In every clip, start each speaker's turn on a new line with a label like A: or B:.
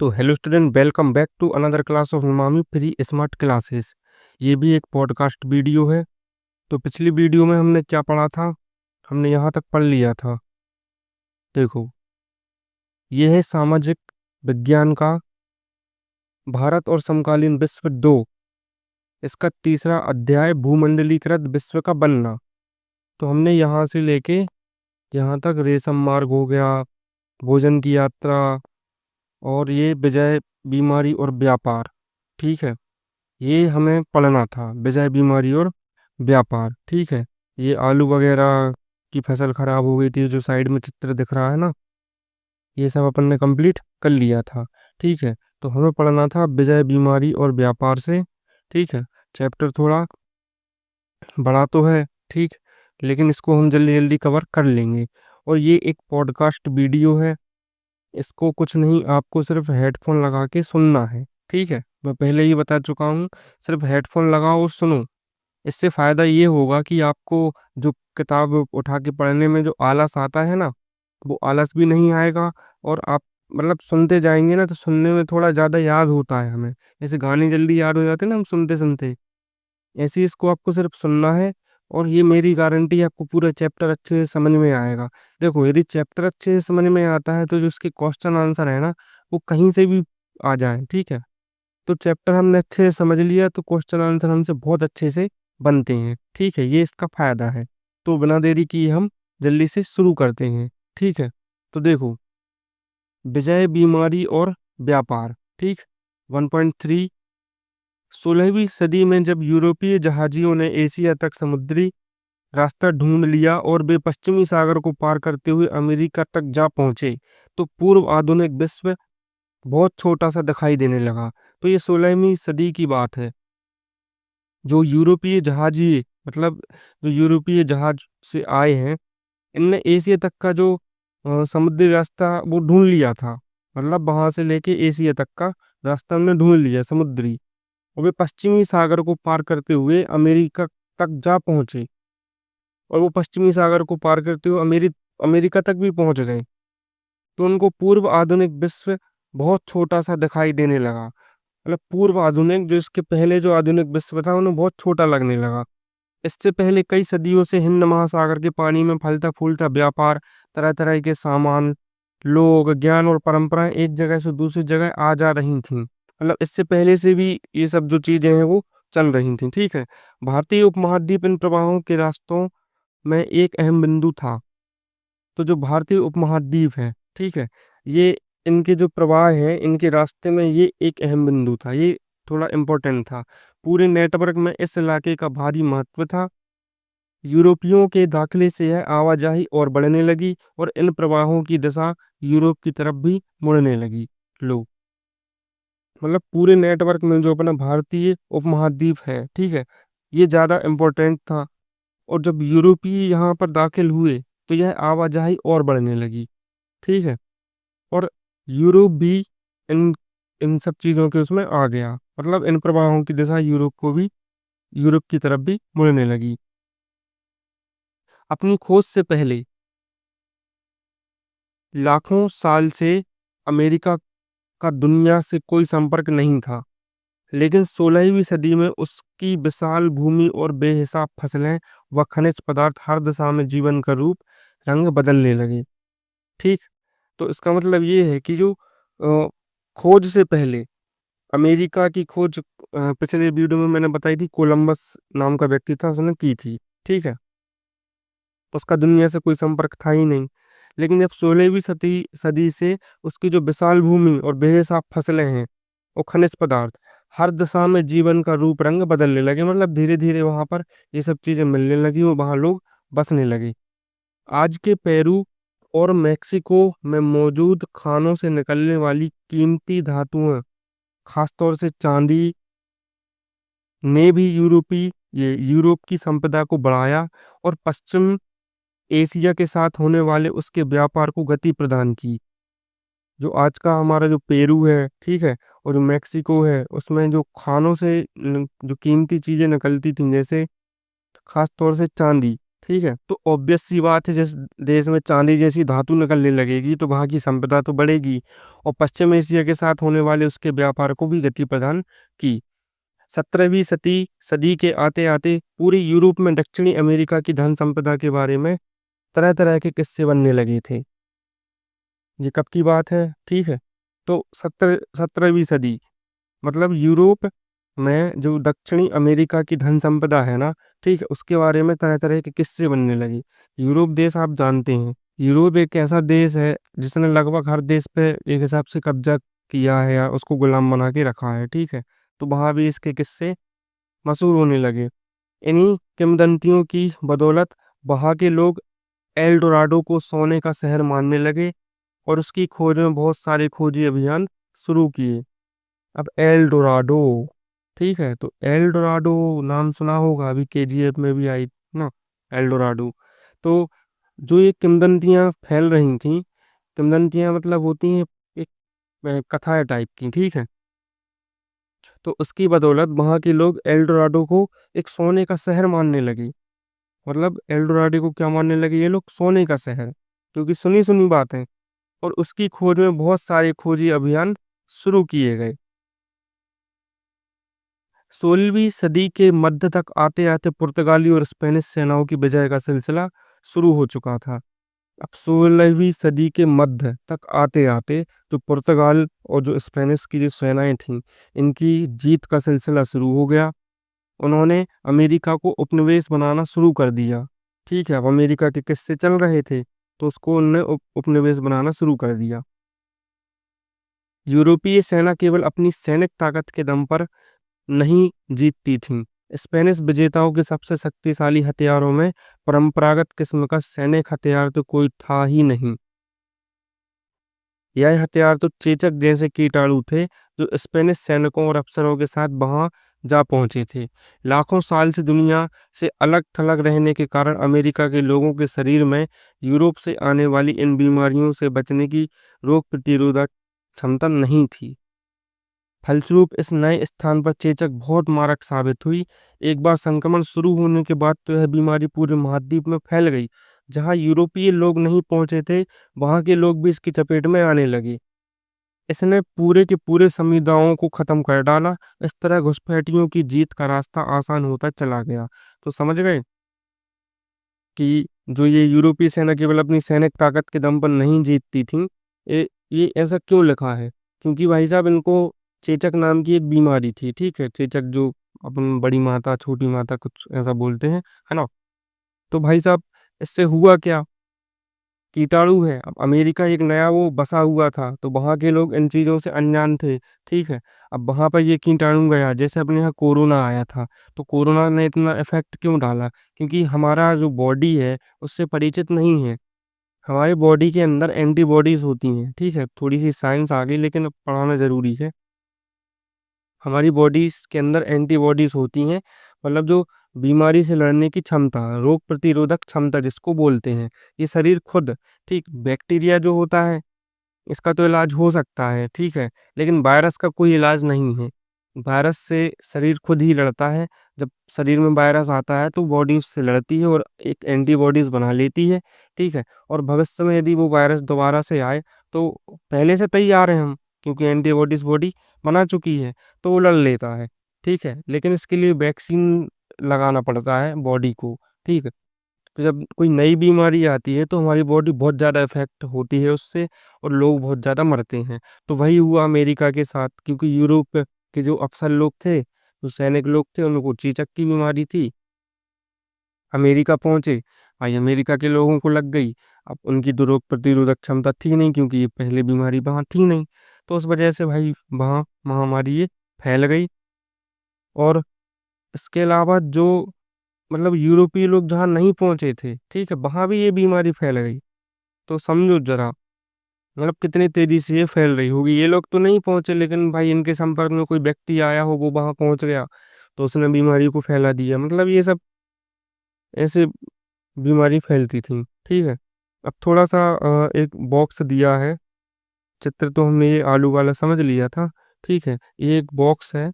A: तो hello student, welcome back to another class of Emami free smart classes. ये भी एक पॉडकास्ट वीडियो है। तो पिछली वीडियो में हमने क्या पढ़ा था, हमने यहाँ तक पढ़ लिया था। देखो, ये है सामाजिक विज्ञान का भारत और समकालीन विश्व 2, इसका तीसरा अध्याय भूमंडलीकृत विश्व का बनना। तो हमने यहाँ से लेके यहाँ तक रेशम मार्ग हो गया, भोजन की यात्रा, और ये विजय, बीमारी और व्यापार। ठीक है, ये हमें पढ़ना था, विजय, बीमारी और व्यापार। ठीक है, ये आलू वगैरह की फसल खराब हो गई थी, जो साइड में चित्र दिख रहा है ना, ये सब अपन ने कंप्लीट कर लिया था। ठीक है, तो हमें पढ़ना था विजय, बीमारी और व्यापार से। ठीक है, चैप्टर थोड़ा बड़ा तो है, ठीक, लेकिन इसको हम जल्दी जल्दी कवर कर लेंगे। और ये एक पॉडकास्ट वीडियो है, इसको कुछ नहीं, आपको सिर्फ हेडफोन लगा के सुनना है। ठीक है, मैं पहले ही बता चुका हूँ, सिर्फ हेडफोन लगाओ और सुनो। इससे फ़ायदा ये होगा कि आपको जो किताब उठा के पढ़ने में जो आलस आता है ना, वो आलस भी नहीं आएगा। और आप मतलब सुनते जाएंगे ना, तो सुनने में थोड़ा ज़्यादा याद होता है हमें। जैसे गाने जल्दी याद हो जाते हैं ना हम सुनते सुनते, ऐसे ही इसको आपको सिर्फ सुनना है। और ये मेरी गारंटी है, आपको पूरा चैप्टर अच्छे से समझ में आएगा। देखो, यदि चैप्टर अच्छे से समझ में आता है तो जो इसके क्वेश्चन आंसर है ना, वो कहीं से भी आ जाए। ठीक है, तो चैप्टर हमने अच्छे से समझ लिया तो क्वेश्चन आंसर हमसे बहुत अच्छे से बनते हैं। ठीक है, ये इसका फायदा है। तो बिना देरी किए हम जल्दी से शुरू करते हैं। ठीक है, तो देखो, विजय, बीमारी और व्यापार। ठीक, 1.3। 16वीं सदी में जब यूरोपीय जहाजियों ने एशिया तक समुद्री रास्ता ढूंढ लिया और वे पश्चिमी सागर को पार करते हुए अमेरिका तक जा पहुंचे, तो पूर्व आधुनिक विश्व बहुत छोटा सा दिखाई देने लगा। तो ये 16वीं सदी की बात है। जो यूरोपीय जहाजी, मतलब जो यूरोपीय जहाज से आए हैं, इनने एशिया तक का जो समुद्री रास्ता वो ढूंढ लिया था। मतलब वहां से लेके एशिया तक का रास्ता उन्होंने ढूंढ लिया समुद्री, और वे पश्चिमी सागर को पार करते हुए अमेरिका तक जा पहुंचे। और वो पश्चिमी सागर को पार करते हुए अमेरिका तक भी पहुंच गए। तो उनको पूर्व आधुनिक विश्व बहुत छोटा सा दिखाई देने लगा। मतलब पूर्व आधुनिक, जो इसके पहले जो आधुनिक विश्व था, उन्हें बहुत छोटा लगने लगा। इससे पहले कई सदियों से हिंद महासागर के पानी में फलता फूलता व्यापार, तरह तरह के सामान, लोग, ज्ञान और परंपराएं एक जगह से दूसरी जगह आ जा रही थीं। मतलब इससे पहले से भी ये सब जो चीजें हैं वो चल रही थीं। ठीक है, भारतीय उपमहाद्वीप इन प्रवाहों के रास्तों में एक अहम बिंदु था। तो जो भारतीय उपमहाद्वीप है, ठीक है, ये इनके जो प्रवाह है, इनके रास्ते में ये एक अहम बिंदु था, ये थोड़ा इम्पोर्टेंट था। पूरे नेटवर्क में इस इलाके का भारी महत्व था। यूरोपियों के दाखिले से यह आवाजाही और बढ़ने लगी और इन प्रवाहों की दिशा यूरोप की तरफ भी मुड़ने लगी। लो, मतलब पूरे नेटवर्क में जो अपना भारतीय उपमहाद्वीप है, ठीक है, ये ज़्यादा इम्पोर्टेंट था। और जब यूरोपीय यहाँ पर दाखिल हुए तो यह आवाजाही और बढ़ने लगी। ठीक है, और यूरोप भी इन इन सब चीज़ों के उसमें आ गया। मतलब इन प्रवाहों की दिशा यूरोप की तरफ भी मुड़ने लगी। अपनी खोज से पहले लाखों साल से अमेरिका का दुनिया से कोई संपर्क नहीं था, लेकिन 16वीं सदी में उसकी विशाल भूमि और बेहिसाब फसलें व खनिज पदार्थ हर दिशा में जीवन का रूप रंग बदलने लगे। ठीक, तो इसका मतलब ये है कि जो खोज से पहले अमेरिका की खोज पिछले वीडियो में मैंने बताई थी, कोलंबस नाम का व्यक्ति था, उसने की थी। ठीक है, उसका दुनिया से कोई संपर्क था ही नहीं। लेकिन जब 16वीं सदी सदी से उसकी जो विशाल भूमि और बेहिसाब फसलें हैं और खनिज पदार्थ हर दिशा में जीवन का रूप रंग बदलने लगे, मतलब धीरे धीरे वहां पर ये सब चीजें मिलने लगी और वहां लोग बसने लगे। आज के पेरू और मेक्सिको में मौजूद खानों से निकलने वाली कीमती धातुएं, खासतौर से चांदी, ने भी यूरोप की संपदा को बढ़ाया और पश्चिम एशिया के साथ होने वाले उसके व्यापार को गति प्रदान की। जो आज का हमारा जो पेरू है, ठीक है, और जो मेक्सिको है, उसमें जो खानों से जो कीमती चीजें निकलती थी, जैसे खास तौर से चांदी, ठीक है, तो ऑब्वियस सी बात है, जिस देश में चांदी जैसी धातु निकलने लगेगी तो वहां की संपदा तो बढ़ेगी, और पश्चिम एशिया के साथ होने वाले उसके व्यापार को भी गति प्रदान की। 17वीं सदी के आते आते पूरे यूरोप में दक्षिणी अमेरिका की धन संपदा के बारे में तरह तरह के किस्से बनने लगे थे। ये कब की बात है? ठीक है, तो 17वीं सदी, मतलब यूरोप में जो दक्षिणी अमेरिका की धन संपदा है ना, ठीक है, उसके बारे में तरह तरह के किस्से बनने लगे। यूरोप देश आप जानते हैं, यूरोप एक ऐसा देश है जिसने लगभग हर देश पे एक हिसाब से कब्जा किया है या उसको गुलाम बना के रखा है। ठीक है, तो वहां भी इसके किस्से मशहूर होने लगे। इन्हीं किंवदंतियों की बदौलत वहां के लोग एल डोराडो को सोने का शहर मानने लगे और उसकी खोज में बहुत सारे खोजी अभियान शुरू किए। अब एल डोराडो, ठीक है, तो एल डोराडो नाम सुना होगा, अभी केजीएफ में भी आई ना एल डोराडो। तो जो ये किंवदंतियां फैल रही थी, किंवदंतियां मतलब होती हैं एक कथा टाइप की, ठीक है, तो उसकी बदौलत वहां के लोग एल डोराडो को एक सोने का शहर मानने लगे। मतलब एल डोराडो को क्या मानने लगे ये लोग? सोने का शहर, क्योंकि सुनी सुनी बात है। और उसकी खोज में बहुत सारे खोजी अभियान शुरू किए गए। 16वीं सदी के मध्य तक आते आते पुर्तगाली और स्पेनिश सेनाओं की विजय का सिलसिला शुरू हो चुका था। अब 16वीं सदी के मध्य तक आते आते जो पुर्तगाल और जो स्पेनिश की जो सेनाएं थीं, इनकी जीत का सिलसिला शुरू हो गया। उन्होंने अमेरिका को उपनिवेश बनाना शुरू कर दिया। ठीक है, अब अमेरिका के किस्से चल रहे थे, तो उसको उन्होंने उपनिवेश बनाना शुरू कर दिया। यूरोपीय सेना केवल अपनी सैनिक ताकत के दम पर नहीं जीतती थी। स्पेनिश विजेताओं के सबसे शक्तिशाली हथियारों में परंपरागत किस्म का सैनिक हथियार तो कोई था ही नहीं। यह हथियार तो चेचक जैसे कीटाणु थे जो स्पेनिश सैनिकों और अफसरों के साथ वहां जा पहुंचे थे। लाखों साल से दुनिया से अलग थलग रहने के कारण अमेरिका के लोगों के शरीर में यूरोप से आने वाली इन बीमारियों से बचने की रोग प्रतिरोधक क्षमता नहीं थी। फलस्वरूप इस नए स्थान पर चेचक बहुत मारक साबित हुई। एक बार संक्रमण शुरू होने के बाद तो यह बीमारी पूरे महाद्वीप में फैल गई। जहां यूरोपीय लोग नहीं पहुंचे थे, वहां के लोग भी इसकी चपेट में आने लगे। इसने पूरे के पूरे समुदायों को खत्म कर डाला। इस तरह घुसपैठियों की जीत का रास्ता आसान होता चला गया। तो समझ गए कि जो ये यूरोपीय सेना केवल अपनी सैनिक ताकत के दम पर नहीं जीतती थी। ये ऐसा क्यों लिखा है? क्योंकि भाई साहब इनको चेचक नाम की एक बीमारी थी। ठीक है, चेचक जो अपन बड़ी माता छोटी माता कुछ ऐसा बोलते हैं, है ना। तो भाई साहब इससे हुआ क्या? कीटाणु है। अब अमेरिका एक नया वो बसा हुआ था, तो वहाँ के लोग इन चीज़ों से अनजान थे। ठीक है, अब वहाँ पर ये कीटाणु गया, जैसे अपने यहाँ कोरोना आया था, तो कोरोना ने इतना इफेक्ट क्यों डाला? क्योंकि हमारा जो बॉडी है उससे परिचित नहीं है। हमारे बॉडी के अंदर एंटीबॉडीज होती हैं। ठीक है, थोड़ी सी साइंस आ गई लेकिन अब पढ़ाना जरूरी है। हमारी बॉडीज के अंदर एंटीबॉडीज होती हैं, मतलब जो बीमारी से लड़ने की क्षमता, रोग प्रतिरोधक क्षमता जिसको बोलते हैं। ये शरीर खुद, ठीक, बैक्टीरिया जो होता है इसका तो इलाज हो सकता है, ठीक है, लेकिन वायरस का कोई इलाज नहीं है। वायरस से शरीर खुद ही लड़ता है। जब शरीर में वायरस आता है तो बॉडी उससे लड़ती है और एक एंटीबॉडीज बना लेती है। ठीक है, और भविष्य में यदि वो वायरस दोबारा से आए तो पहले से तैयार हैं हम, क्योंकि एंटीबॉडीज बॉडी बना चुकी है, तो वो लड़ लेता है। ठीक है, लेकिन इसके लिए वैक्सीन लगाना पड़ता है बॉडी को। ठीक है, तो जब कोई नई बीमारी आती है तो हमारी बॉडी बहुत ज़्यादा इफेक्ट होती है उससे, और लोग बहुत ज़्यादा मरते हैं। तो वही हुआ अमेरिका के साथ, क्योंकि यूरोप के जो अफसर लोग थे, जो सैनिक लोग थे, उनको चेचक की बीमारी थी। अमेरिका पहुंचे, भाई अमेरिका के लोगों को लग गई। अब उनकी तो रोग प्रतिरोधक क्षमता थी नहीं, क्योंकि ये पहले बीमारी वहाँ थी नहीं। तो उस वजह से भाई वहाँ महामारी ये फैल गई। और इसके अलावा जो, मतलब यूरोपीय लोग जहाँ नहीं पहुंचे थे, ठीक है, वहां भी ये बीमारी फैल गई। तो समझो जरा, मतलब कितनी तेजी से ये फैल रही होगी। ये लोग तो नहीं पहुंचे, लेकिन भाई इनके संपर्क में कोई व्यक्ति आया हो, वो वहां पहुंच गया, तो उसने बीमारी को फैला दिया। मतलब ये सब ऐसे बीमारी फैलती थी। ठीक है, अब थोड़ा सा एक बॉक्स दिया है। चित्र तो हमने ये आलू वाला समझ लिया था। ठीक है, ये एक बॉक्स है,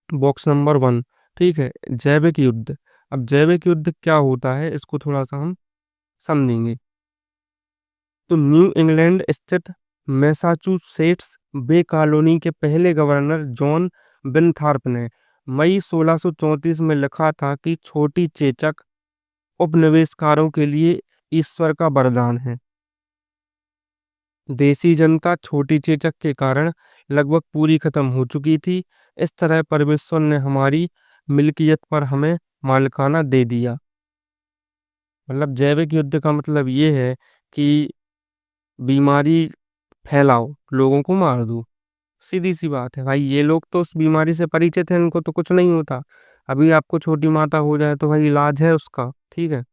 A: बॉक्स नंबर 1। ठीक है, जैविक युद्ध। अब जैविक युद्ध क्या होता है इसको थोड़ा सा हम समझेंगे। तो न्यू इंग्लैंड स्थित मैसाचुसेट्स बे कॉलोनी के पहले गवर्नर जॉन बिनथॉर्प ने मई 1634 में लिखा था कि छोटी चेचक उपनिवेशकारों के लिए ईश्वर का वरदान है। देसी जनता छोटी चेचक के कारण लगभग पूरी खत्म हो चुकी थी। इस तरह परमेश्वर ने हमारी मिल्कियत पर हमें मालिकाना दे दिया। मतलब जैविक युद्ध का मतलब ये है कि बीमारी फैलाओ, लोगों को मार दो। सीधी सी बात है भाई, ये लोग तो उस बीमारी से परिचित हैं, इनको तो कुछ नहीं होता। अभी आपको छोटी माता हो जाए तो भाई इलाज है उसका, ठीक है।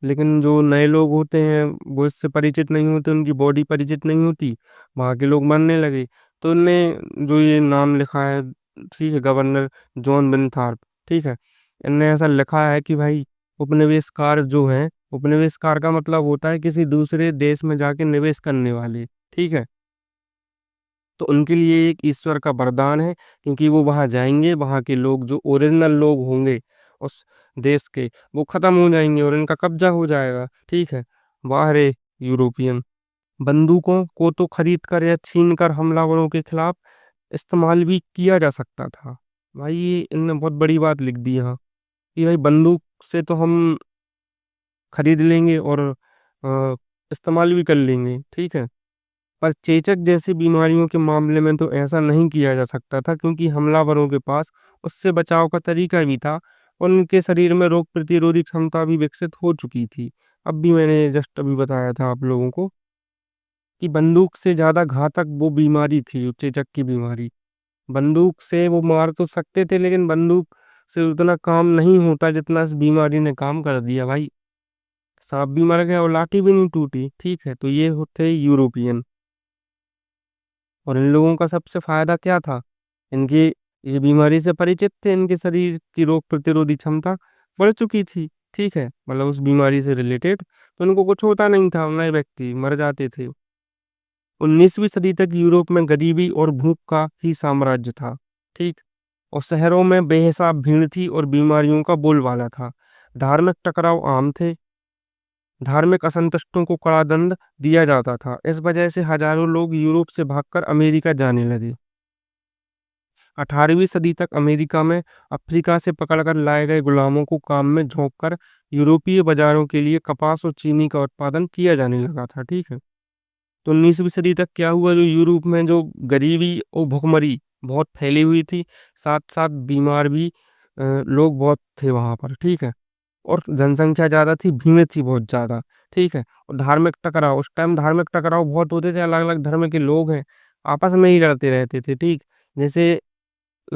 A: लेकिन जो नए लोग होते हैं वो इससे परिचित नहीं होते, उनकी बॉडी परिचित नहीं होती, वहाँ के लोग मरने लगे। तो उनने जो ये नाम लिखा है, ठीक है, गवर्नर जॉन बिनथॉर्प, ठीक है, इनने ऐसा लिखा है कि भाई उपनिवेशकार जो है, उपनिवेशकार का मतलब होता है किसी दूसरे देश में जाके निवेश करने वाले, ठीक है। तो उनके लिए एक ईश्वर का वरदान है, क्योंकि वो वहां जाएंगे, वहां के लोग जो ओरिजिनल लोग होंगे उस देश के, वो खत्म हो जाएंगे और इनका कब्जा हो जाएगा, ठीक है। बाहर यूरोपियन बंदूकों को तो खरीद कर या छीन कर हमलावरों के खिलाफ इस्तेमाल भी किया जा सकता था। भाई ये इनने बहुत बड़ी बात लिख दी यहाँ, कि भाई बंदूक से तो हम खरीद लेंगे और इस्तेमाल भी कर लेंगे, ठीक है। पर चेचक जैसी बीमारियों के मामले में तो ऐसा नहीं किया जा सकता था, क्योंकि हमलावरों के पास उससे बचाव का तरीका भी था और उनके शरीर में रोग प्रतिरोधी क्षमता भी विकसित हो चुकी थी। अब भी मैंने जस्ट अभी बताया था आप लोगों को कि बंदूक से ज्यादा घातक वो बीमारी थी, चेचक की बीमारी। बंदूक से वो मार तो सकते थे, लेकिन बंदूक से उतना काम नहीं होता जितना इस बीमारी ने काम कर दिया भाई। सांप भी मर गया और लाठी भी नहीं टूटी, ठीक है। तो ये होते यूरोपियन। और इन लोगों का सबसे फायदा क्या था, इनकी ये बीमारी से परिचित थे, इनके शरीर की रोग प्रतिरोधी क्षमता बढ़ चुकी थी, ठीक है, मतलब उस बीमारी से रिलेटेड। तो इनको कुछ होता नहीं था, नए व्यक्ति मर जाते थे। 19वीं सदी तक यूरोप में गरीबी और भूख का ही साम्राज्य था, ठीक। और शहरों में बेहिसाब भीड़ थी और बीमारियों का बोलबाला था। धार्मिक टकराव आम थे, धार्मिक असंतुष्टों को कड़ा दंड दिया जाता था। इस वजह से हजारों लोग यूरोप से भागकर अमेरिका जाने लगे। 18वीं सदी तक अमेरिका में अफ्रीका से पकड़कर लाए गए गुलामों को काम में झोंककर यूरोपीय बाजारों के लिए कपास और चीनी का उत्पादन किया जाने लगा था, ठीक है। तो 19वीं सदी तक क्या हुआ, जो यूरोप में जो गरीबी और भुखमरी बहुत फैली हुई थी, साथ साथ बीमार भी लोग बहुत थे वहां पर, ठीक है। और जनसंख्या ज्यादा थी, भीड़ थी बहुत ज्यादा, ठीक है। और धार्मिक टकराव, उस टाइम धार्मिक टकराव बहुत होते थे, अलग अलग धर्म के लोग हैं आपस में ही लड़ते रहते थे, ठीक। जैसे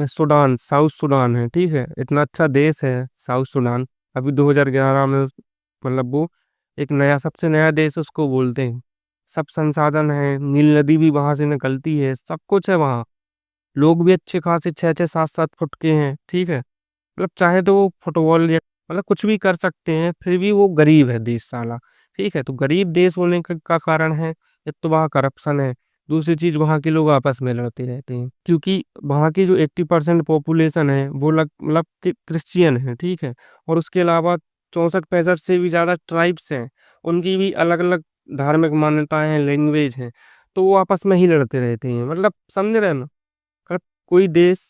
A: सूडान, साउथ सूडान है, ठीक है, इतना अच्छा देश है साउथ सूडान। अभी 2011 में मतलब वो एक नया, सबसे नया देश उसको बोलते हैं। सब संसाधन है, नील नदी भी वहां से निकलती है, सब कुछ है वहाँ। लोग भी अच्छे खासे 6-6 7-7 फुट के हैं, ठीक है। मतलब चाहे तो वो फुटबॉल या मतलब कुछ भी कर सकते हैं, फिर भी वो गरीब है देश साला, ठीक है। तो गरीब देश होने का कारण है एक तो वहाँ करप्शन है, दूसरी चीज वहाँ के लोग आपस में लड़ते रहते हैं, क्योंकि वहाँ की जो 80% पॉपुलेशन है वो मतलब कि क्रिश्चियन है, ठीक है। और उसके अलावा 64-65 से भी ज्यादा ट्राइब्स हैं, उनकी भी अलग अलग धार्मिक मान्यताएं हैं, लैंग्वेज हैं। तो वो आपस में ही लड़ते रहते हैं, मतलब समझ रहे हैं ना। मतलब कोई देश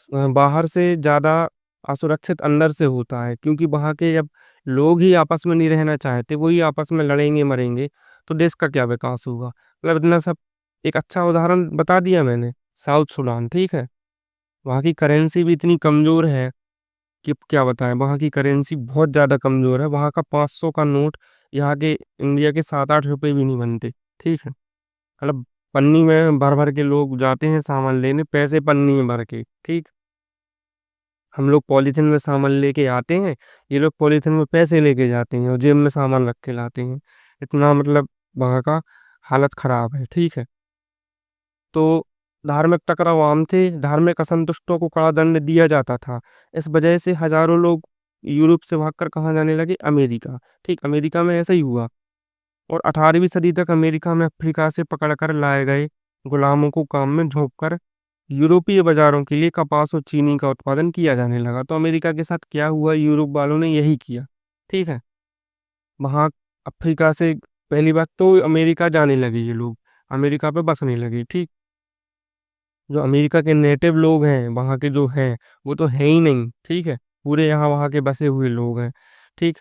A: बाहर से ज्यादा असुरक्षित अंदर से होता है, क्योंकि वहां के जब लोग ही आपस में नहीं रहना चाहते, वही आपस में लड़ेंगे मरेंगे, तो देश का क्या विकास होगा। मतलब इतना सब एक अच्छा उदाहरण बता दिया मैंने, साउथ सुडान, ठीक है। वहाँ की करेंसी भी इतनी कमजोर है कि क्या बताएं, वहाँ की करेंसी बहुत ज्यादा कमजोर है। वहाँ का 500 का नोट यहाँ के इंडिया के 7-8 रुपए भी नहीं बनते, ठीक है। मतलब पन्नी में भर भर के लोग जाते हैं सामान लेने, पैसे पन्नी में भर के, ठीक। हम लोग पॉलीथिन में सामान लेके आते हैं, ये लोग पॉलीथिन में पैसे लेके जाते हैं और जेब में सामान रख के लाते हैं। इतना मतलब वहाँ का हालत खराब है, ठीक है। तो धार्मिक टकराव आम थे, धार्मिक असंतुष्टों को कड़ा दंड दिया जाता था। इस वजह से हजारों लोग यूरोप से भागकर कहाँ जाने लगे, अमेरिका, ठीक। अमेरिका में ऐसा ही हुआ। और 18वीं सदी तक अमेरिका में अफ्रीका से पकड़कर लाए गए गुलामों को काम में झोंक कर यूरोपीय बाजारों के लिए कपास और चीनी का उत्पादन किया जाने लगा। तो अमेरिका के साथ क्या हुआ, यूरोप वालों ने यही किया। ठीक है, वहाँ अफ्रीका से पहली बात तो अमेरिका जाने लगे ये लोग, अमेरिका पे बसने लगे। ठीक, जो अमेरिका के नेटिव लोग हैं वहाँ के जो हैं वो तो है ही नहीं। ठीक है, पूरे यहाँ वहाँ के बसे हुए लोग हैं। ठीक,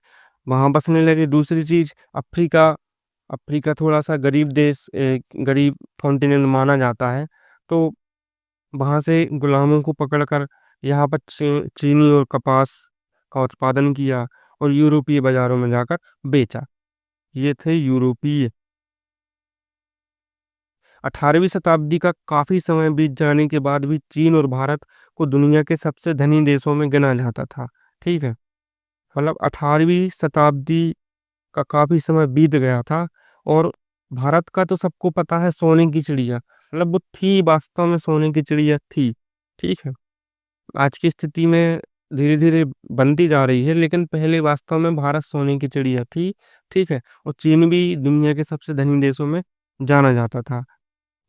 A: वहाँ बसने लगे। दूसरी चीज, अफ्रीका अफ्रीका थोड़ा सा गरीब देश, गरीब कॉन्टिनेंट माना जाता है। तो वहां से गुलामों को पकड़कर यहाँ पर चीनी और कपास का उत्पादन किया और यूरोपीय बाजारों में जाकर बेचा। ये थे यूरोपीय। 18वीं शताब्दी का काफी समय बीत जाने के बाद भी चीन और भारत को दुनिया के सबसे धनी देशों में गिना जाता था। ठीक है, मतलब 18वीं शताब्दी का काफी समय बीत गया था और भारत का तो सबको पता है सोने की चिड़िया, मतलब वो थी वास्तव में सोने की चिड़िया थी। ठीक है, आज की स्थिति में धीरे धीरे बनती जा रही है, लेकिन पहले वास्तव में भारत सोने की चिड़िया थी। ठीक है, और चीन भी दुनिया के सबसे धनी देशों में जाना जाता था।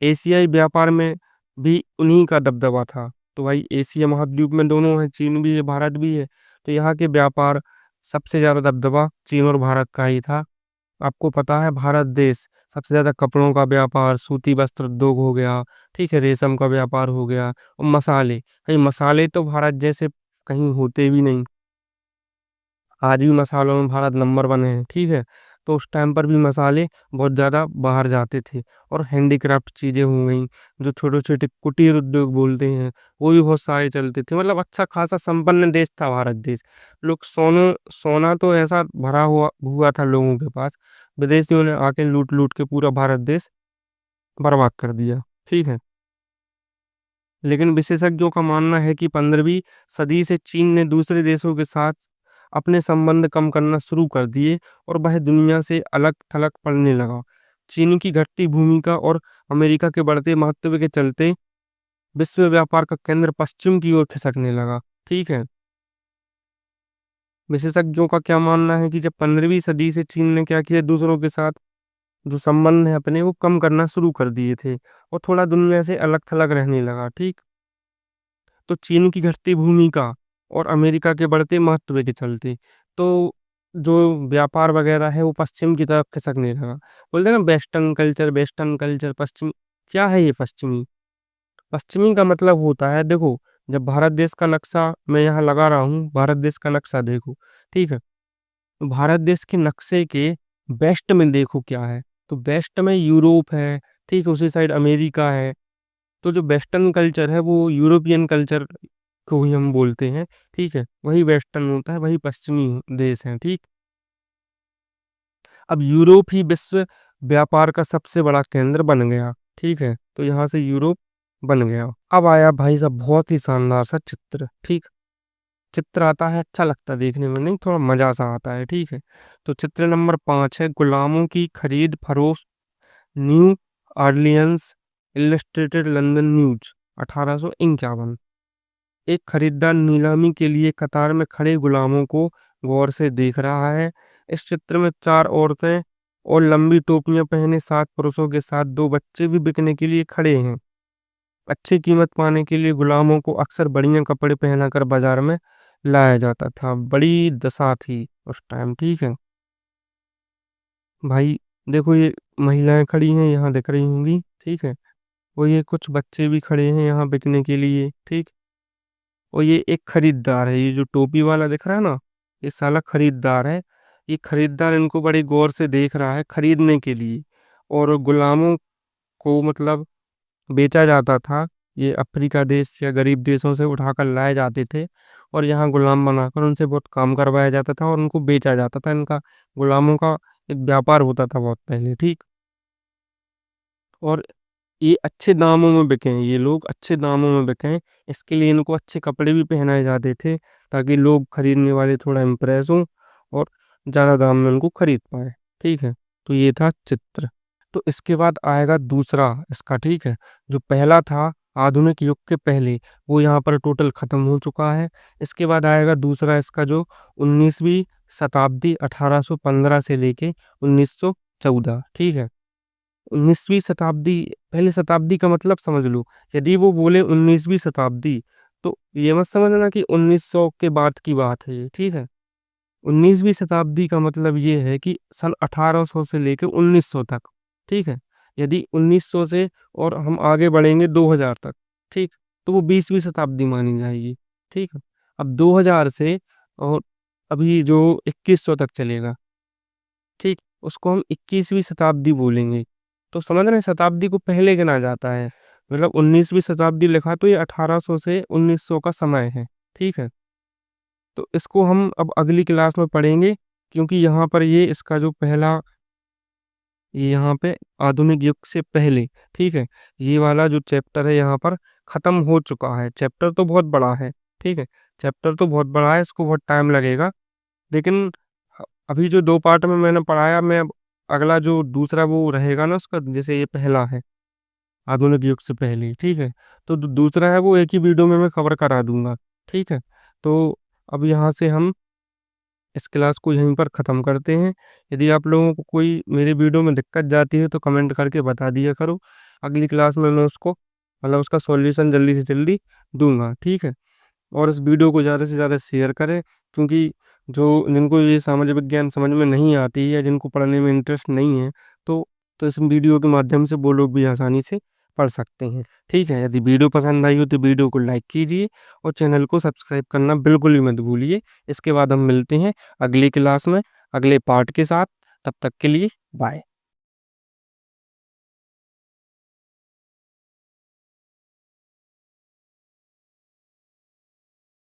A: एशियाई व्यापार में भी उन्हीं का दबदबा था। तो भाई एशिया महाद्वीप में दोनों है, चीन भी है भारत भी है। तो यहाँ के व्यापार सबसे ज्यादा दबदबा चीन और भारत का ही था। आपको पता है भारत देश सबसे ज्यादा कपड़ों का व्यापार, सूती वस्त्र उद्योग हो गया, ठीक है, रेशम का व्यापार हो गया, और मसाले, भाई मसाले तो भारत जैसे कहीं होते भी नहीं। आज भी मसालों में भारत नंबर वन है। ठीक है, तो उस टाइम पर भी मसाले बहुत ज़्यादा बाहर जाते थे। और हैंडीक्राफ्ट चीज़ें हो गई, जो छोटे छोटे कुटीर उद्योग बोलते हैं, वो भी बहुत सारे चलते थे। मतलब अच्छा खासा संपन्न देश था भारत देश। लोग सोना तो ऐसा भरा हुआ हुआ था लोगों के पास, विदेशियों ने आके लूट लूट के पूरा भारत देश बर्बाद कर दिया। ठीक है, लेकिन विशेषज्ञों का मानना है कि 15वीं सदी से चीन ने दूसरे देशों के साथ अपने संबंध कम करना शुरू कर दिए और वह दुनिया से अलग थलग पड़ने लगा। चीन की घटती भूमिका और अमेरिका के बढ़ते महत्व के चलते विश्व व्यापार का केंद्र पश्चिम की ओर खिसकने लगा। ठीक है, विशेषज्ञों का क्या मानना है कि जब 15वीं सदी से चीन ने क्या किया, दूसरों के साथ जो संबंध है अपने वो कम करना शुरू कर दिए थे और थोड़ा दुनिया से अलग थलग रहने लगा। ठीक, तो चीन की घटती भूमिका और अमेरिका के बढ़ते महत्व के चलते तो जो व्यापार वगैरह है वो पश्चिम की तरफ खिसकने लगा। बोलते हैं ना वेस्टर्न कल्चर, वेस्टर्न कल्चर, पश्चिम। क्या है ये पश्चिमी? पश्चिमी का मतलब होता है, देखो, जब भारत देश का नक्शा मैं यहाँ लगा रहा हूँ, भारत देश का नक्शा देखो। ठीक है, तो भारत देश के नक्शे के वेस्ट में देखो क्या है, तो वेस्ट में यूरोप है। ठीक है, उसी साइड अमेरिका है। तो जो वेस्टर्न कल्चर है वो यूरोपियन कल्चर को ही हम बोलते हैं। ठीक है, वही वेस्टर्न होता है, वही पश्चिमी देश है। ठीक, अब यूरोप ही विश्व व्यापार का सबसे बड़ा केंद्र बन गया। ठीक है, तो यहाँ से यूरोप बन गया। अब आया भाई साहब बहुत ही शानदार सा चित्र। ठीक, चित्र आता है, अच्छा लगता है देखने में, नहीं थोड़ा मजा सा आता है। ठीक है, तो चित्र नंबर 5 है गुलामों की खरीद फरोख्त, new Orleans, illustrated London news, 1851। एक खरीदार नीलामी के लिए कतार में खड़े गुलामों को गौर से देख रहा है। इस चित्र में 4 औरतें और लंबी टोपियां पहने 7 पुरुषों के साथ 2 बच्चे भी बिकने के लिए खड़े हैं। अच्छी कीमत पाने के लिए गुलामों को अक्सर बढ़िया कपड़े पहनाकर बाजार में लाया जाता था। बड़ी दशा थी उस टाइम। ठीक है भाई, देखो ये महिलाएं खड़ी हैं यहाँ दिख रही होंगी। ठीक है, और ये कुछ बच्चे भी खड़े हैं यहाँ बिकने के लिए। ठीक, और ये एक खरीदार है, ये जो टोपी वाला दिख रहा है ना, ये साला खरीदार है। ये खरीदार इनको बड़े गौर से देख रहा है खरीदने के लिए। और गुलामों को मतलब बेचा जाता था। ये अफ्रीका देश या गरीब देशों से उठाकर लाए जाते थे और यहाँ गुलाम बनाकर उनसे बहुत काम करवाया जाता था और उनको बेचा जाता था। इनका गुलामों का एक व्यापार होता था बहुत पहले। ठीक, और ये अच्छे दामों में बिके हैं, ये लोग अच्छे दामों में बिके हैं। इसके लिए इनको अच्छे कपड़े भी पहनाए जाते थे ताकि लोग खरीदने वाले थोड़ा इम्प्रेस हों और ज़्यादा दाम में उनको खरीद पाए। ठीक है, तो ये था चित्र। तो इसके बाद आएगा दूसरा इसका। ठीक है, जो पहला था आधुनिक युग के पहले, वो यहाँ पर टोटल खत्म हो चुका है। इसके बाद आएगा दूसरा इसका, जो 19वीं शताब्दी 1815 से लेके 1914। ठीक है, 19वीं शताब्दी, पहली शताब्दी का मतलब समझ लो। यदि वो बोले 19वीं शताब्दी, तो ये मत समझना कि 1900 के बाद की बात है ये, ठीक है। 19वीं शताब्दी का मतलब ये है कि सन 1800 से लेकर 1900 तक, ठीक है। यदि 1900 से और हम आगे बढ़ेंगे 2000 तक, ठीक, तो वो 20वीं शताब्दी मानी जाएगी, ठीक है। अब 2000 से और अभी जो 2100 तक चलेगा, ठीक, उसको हम 21वीं शताब्दी बोलेंगे। तो समझ रहे हैं, शताब्दी को पहले गिना जाता है। मतलब 19वीं शताब्दी लिखा तो ये 1800 से 1900 का समय है, ठीक है। तो इसको हम अब अगली क्लास में पढ़ेंगे, क्योंकि यहाँ पर ये इसका जो पहला, ये यहाँ पे आधुनिक युग से पहले, ठीक है, ये वाला जो चैप्टर है यहाँ पर खत्म हो चुका है। चैप्टर तो बहुत बड़ा है, ठीक है, चैप्टर तो बहुत बड़ा है, इसको बहुत टाइम लगेगा। लेकिन अभी जो 2 पार्ट में मैंने पढ़ाया, मैं अब अगला जो दूसरा वो रहेगा ना उसका, जैसे ये पहला है आधुनिक युग से पहले, ठीक है, तो दूसरा है वो एक ही वीडियो में मैं कवर करा दूंगा, ठीक है। तो अब यहाँ से हम इस क्लास को यहीं पर ख़त्म करते हैं। यदि आप लोगों को कोई मेरे वीडियो में दिक्कत जाती है तो कमेंट करके बता दिया करो। अगली क्लास में मैं उसको, मतलब उसका सॉल्यूशन जल्दी से जल्दी दूंगा, ठीक है। और इस वीडियो को ज़्यादा से ज़्यादा शेयर करें, क्योंकि जो जिनको ये सामाजिक विज्ञान समझ में नहीं आती है या जिनको पढ़ने में इंटरेस्ट नहीं है, तो इस वीडियो के माध्यम से वो लोग भी आसानी से पढ़ सकते हैं, ठीक है। यदि वीडियो पसंद आई हो तो वीडियो को लाइक कीजिए और चैनल को सब्सक्राइब करना बिल्कुल भी मत भूलिए। इसके बाद हम मिलते हैं अगली क्लास में अगले पार्ट के साथ। तब तक के लिए बाय।